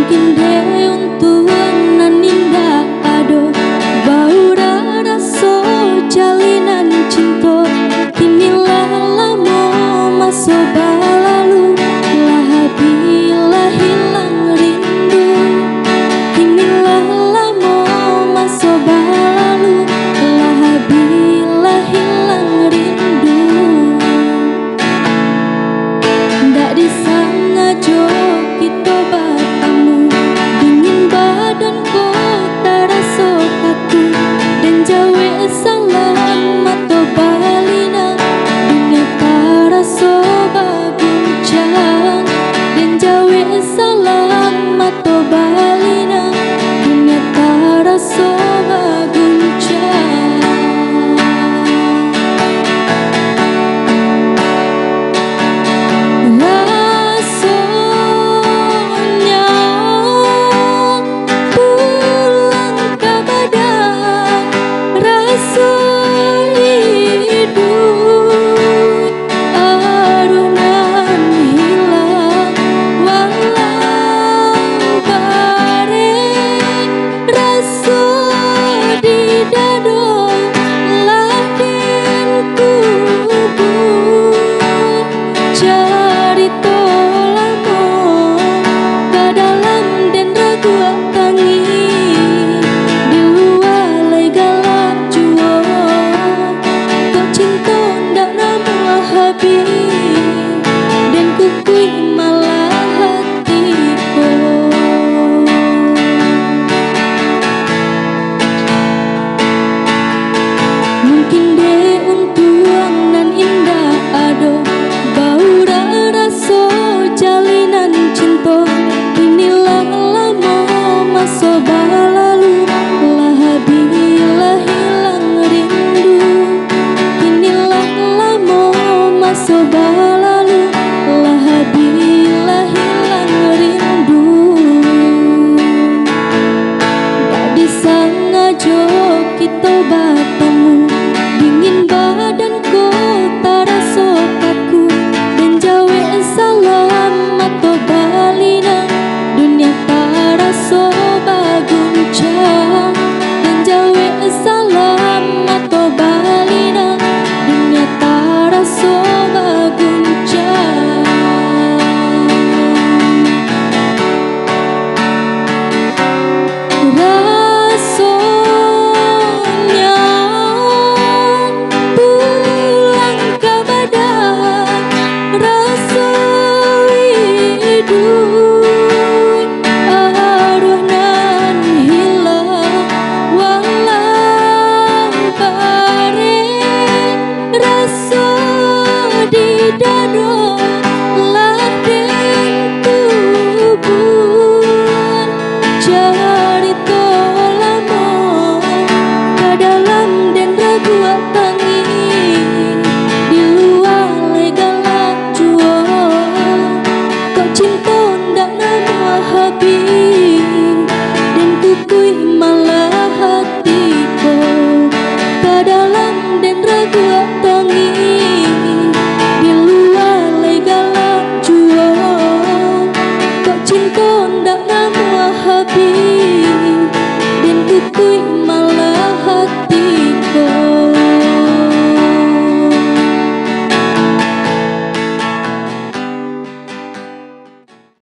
Mungkin deh untuk nan indah ado bau rasa jalinan cinta. Kinilah lamo masa balalu lah bila hilang rindu. Kinilah lamo masa balalu lah bila hilang rindu. Ndak disengaja kita bertemu, dingin badanku terasa kaku, dan jawe salam mata balina dunia terasa berguncang. Dan jawe salam mata balina dunia terasa berguncang. Mungkin deh untuk nan indah ado bau rasa jalinan cinta. Inilah lama masa balalu lah bila hilang rindu. Inilah lama masa balalu lah bila hilang rindu. Tak disengaja kita bertemu, dingin badanku terasa kaku, dan jawe salam mata balina dunia terasa berguncang. Dan jawe salam mata balina dunia terasa berguncang. Cinta ndak nama habis.